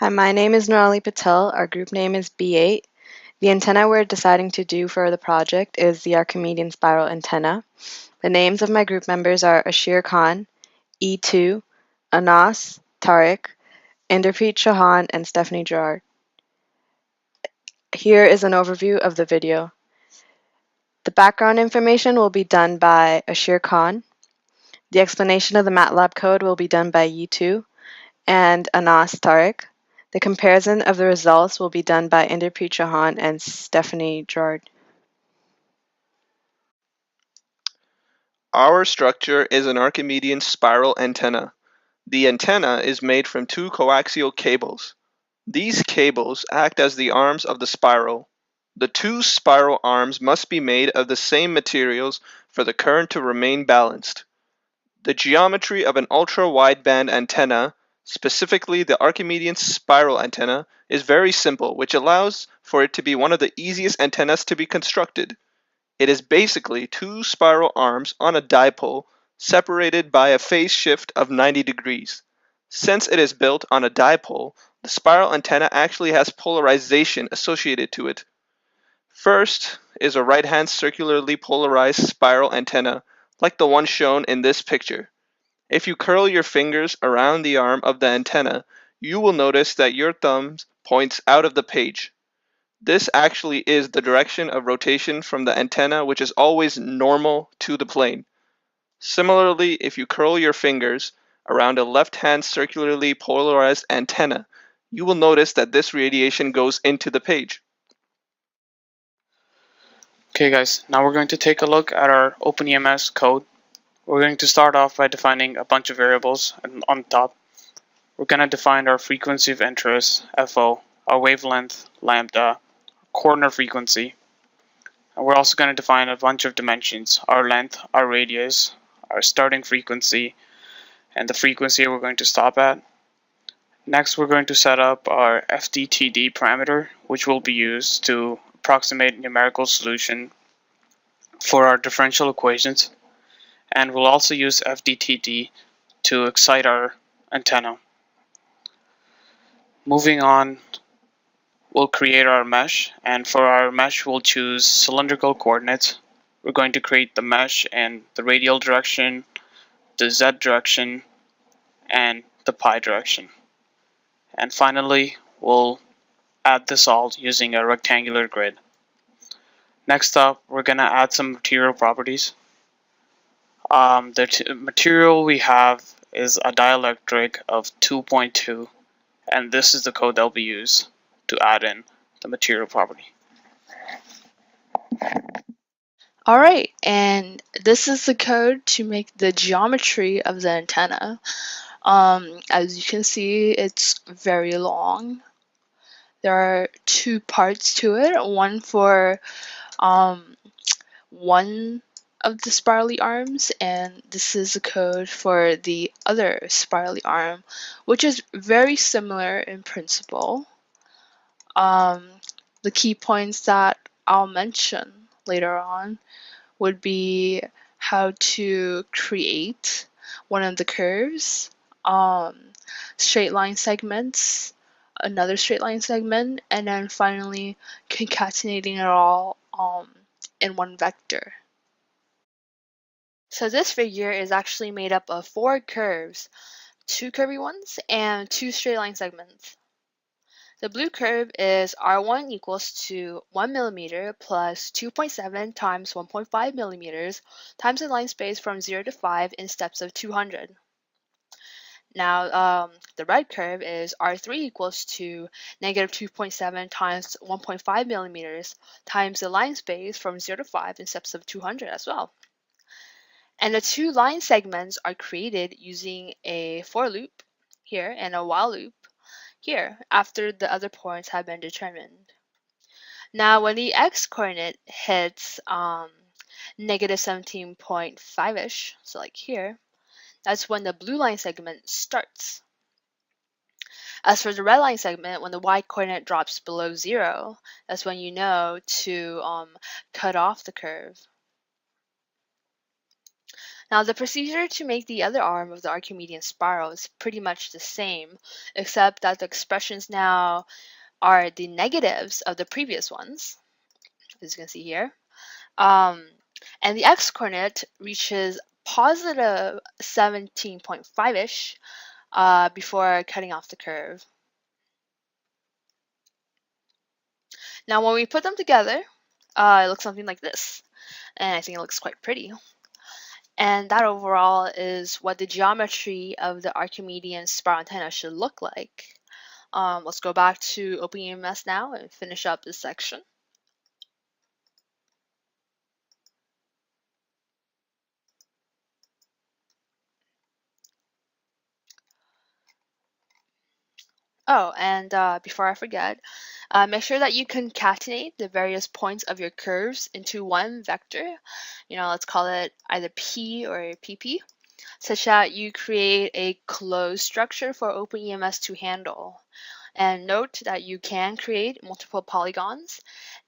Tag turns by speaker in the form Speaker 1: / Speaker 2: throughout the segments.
Speaker 1: Hi, my name is Nurali Patel. Our group name is B8. The antenna we're deciding to do for the project is the Archimedean spiral antenna. The names of my group members are Ashir Khan, E2, Anas, Tariq, Inderpreet Chauhan, and Stephanie Gerard. Here is an overview of the video. The background information will be done by Ashir Khan. The explanation of the MATLAB code will be done by E2 and Anas Tariq. The comparison of the results will be done by Inderpreet Chauhan and Stephanie Gerard.
Speaker 2: Our structure is an Archimedean spiral antenna. The antenna is made from two coaxial cables. These cables act as the arms of the spiral. The two spiral arms must be made of the same materials for the current to remain balanced. The geometry of an ultra-wideband antenna, specifically the Archimedean spiral antenna, is very simple, which allows for it to be one of the easiest antennas to be constructed. It is basically two spiral arms on a dipole separated by a phase shift of 90 degrees. Since it is built on a dipole, the spiral antenna actually has polarization associated to it. First is a right-hand circularly polarized spiral antenna, like the one shown in this picture. If you curl your fingers around the arm of the antenna, you will notice that your thumb points out of the page. This actually is the direction of rotation from the antenna, which is always normal to the plane. Similarly, if you curl your fingers around a left-hand circularly polarized antenna, you will notice that this radiation goes into the page.
Speaker 3: Okay guys, now we're going to take a look at our OpenEMS code. We're going to start off by defining a bunch of variables, and on top we're going to define our frequency of interest, FO, our wavelength, lambda, corner frequency, and we're also going to define a bunch of dimensions, our length, our radius, our starting frequency, and the frequency we're going to stop at. Next we're going to set up our FDTD parameter, which will be used to approximate numerical solution for our differential equations, and we'll also use FDTD to excite our antenna. Moving on, we'll create our mesh, and for our mesh we'll choose cylindrical coordinates. We're going to create the mesh in the radial direction, the Z direction, and the pi direction. And finally, we'll add this all using a rectangular grid. Next up, we're going to add some material properties. The material we have is a dielectric of 2.2, and this is the code that will be used to add in the material property.
Speaker 4: Alright, and this is the code to make the geometry of the antenna. As you can see, it's very long. There are two parts to it, one for one of the spirally arms, and this is the code for the other spirally arm, which is very similar in principle. The key points that I'll mention later on would be how to create one of the curves, straight line segments, another straight line segment, and then finally concatenating it all in one vector. So this figure is actually made up of 4 curves, 2 curvy ones and 2 straight line segments. The blue curve is R1 equals to 1 millimeter plus 2.7 times 1.5 millimeters times the line space from 0 to 5 in steps of 200. Now, the red curve is R3 equals to negative 2.7 times 1.5 millimeters times the line space from 0 to 5 in steps of 200 as well. And the 2 line segments are created using a for loop here and a while loop here after the other points have been determined. Now, when the x-coordinate hits negative 17.5-ish, so like here, that's when the blue line segment starts. As for the red line segment, when the y-coordinate drops below 0, that's when you know to cut off the curve. Now, the procedure to make the other arm of the Archimedean spiral is pretty much the same, except that the expressions now are the negatives of the previous ones, as you can see here. And the x-coordinate reaches positive 17.5-ish before cutting off the curve. Now, when we put them together, it looks something like this, and I think it looks quite pretty. And that overall is what the geometry of the Archimedean spiral antenna should look like. Let's go back to OpenEMS now and finish up this section. Oh, and before I forget, make sure that you concatenate the various points of your curves into one vector. Let's call it either P or PP, such that you create a closed structure for OpenEMS to handle. And note that you can create multiple polygons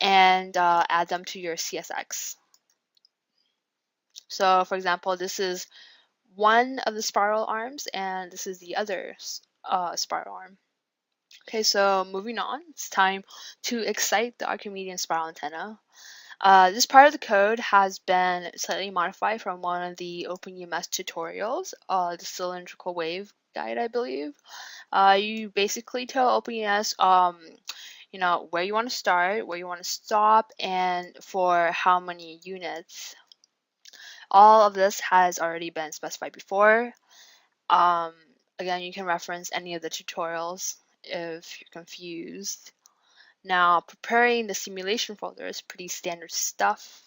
Speaker 4: and add them to your CSX. So, for example, this is one of the spiral arms, and this is the other spiral arm. Okay, so moving on, it's time to excite the Archimedean spiral antenna. This part of the code has been slightly modified from one of the OpenEMS tutorials, the cylindrical wave guide, I believe. You basically tell OpenEMS, where you want to start, where you want to stop, and for how many units. All of this has already been specified before. Again, you can reference any of the tutorials if you're confused. Now, preparing the simulation folder is pretty standard stuff.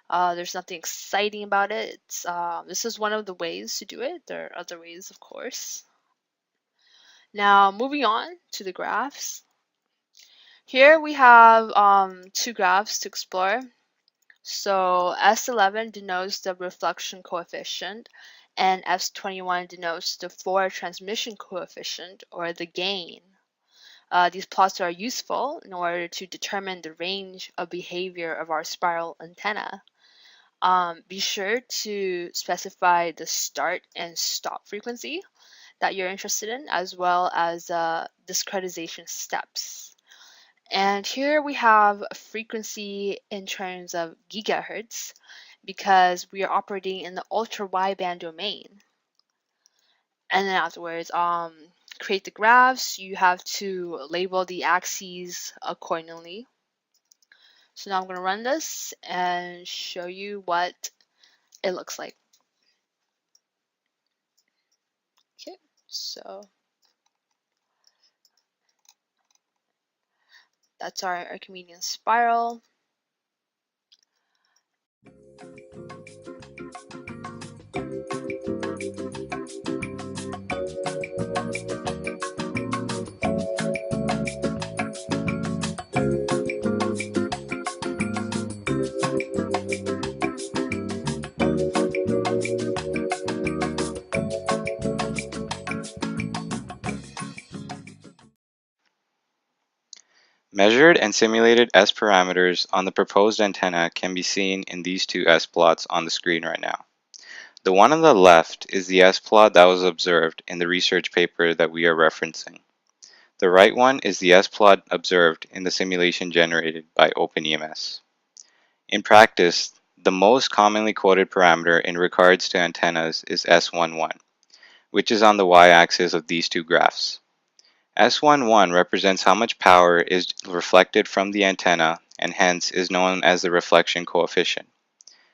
Speaker 4: There's nothing exciting about it. This is one of the ways to do it. There are other ways, of course. Now, moving on to the graphs. Here we have two graphs to explore. So S11 denotes the reflection coefficient, and S21 denotes the forward transmission coefficient, or the gain. These plots are useful in order to determine the range of behavior of our spiral antenna. Be sure to specify the start and stop frequency that you're interested in, as well as discretization steps. And here we have a frequency in terms of gigahertz because we are operating in the ultra wideband domain. And then afterwards, create the graphs. You have to label the axes accordingly. So now I'm going to run this and show you what it looks like. Okay, so that's our Archimedean spiral.
Speaker 5: Measured and simulated S parameters on the proposed antenna can be seen in these two S plots on the screen right now. The one on the left is the S plot that was observed in the research paper that we are referencing. The right one is the S plot observed in the simulation generated by OpenEMS. In practice, the most commonly quoted parameter in regards to antennas is S11, which is on the y-axis of these two graphs. S11 represents how much power is reflected from the antenna and hence is known as the reflection coefficient.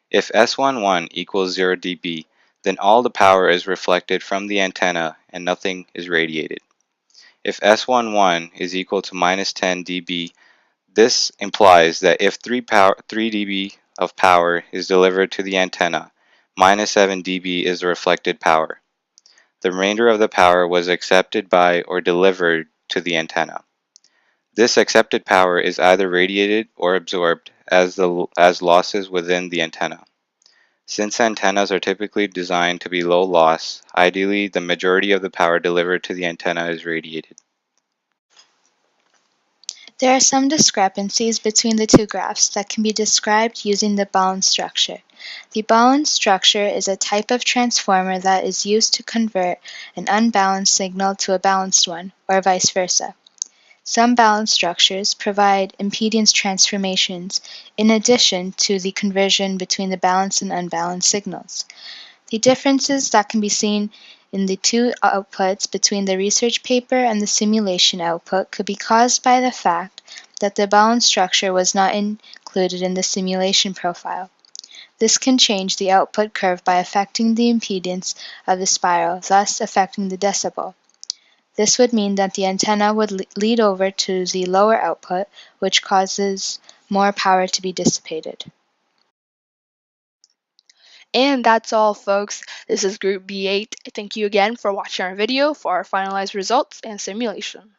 Speaker 5: If S11 equals 0 dB, then all the power is reflected from the antenna and nothing is radiated. If S11 is equal to minus 10 dB, this implies that if 3 dB of power is delivered to the antenna, minus 7 dB is the reflected power. The remainder of the power was accepted by or delivered to the antenna. This accepted power is either radiated or absorbed as losses within the antenna. Since antennas are typically designed to be low loss, ideally the majority of the power delivered to the antenna is radiated.
Speaker 6: There are some discrepancies between the two graphs that can be described using the balance structure. The balance structure is a type of transformer that is used to convert an unbalanced signal to a balanced one, or vice versa. Some balance structures provide impedance transformations in addition to the conversion between the balanced and unbalanced signals. The differences that can be seen in the two outputs between the research paper and the simulation output could be caused by the fact that the balance structure was not included in the simulation profile. This can change the output curve by affecting the impedance of the spiral, thus affecting the decibel. This would mean that the antenna would lead over to the lower output, which causes more power to be dissipated.
Speaker 4: And that's all, folks. This is Group B8. Thank you again for watching our video for our finalized results and simulation.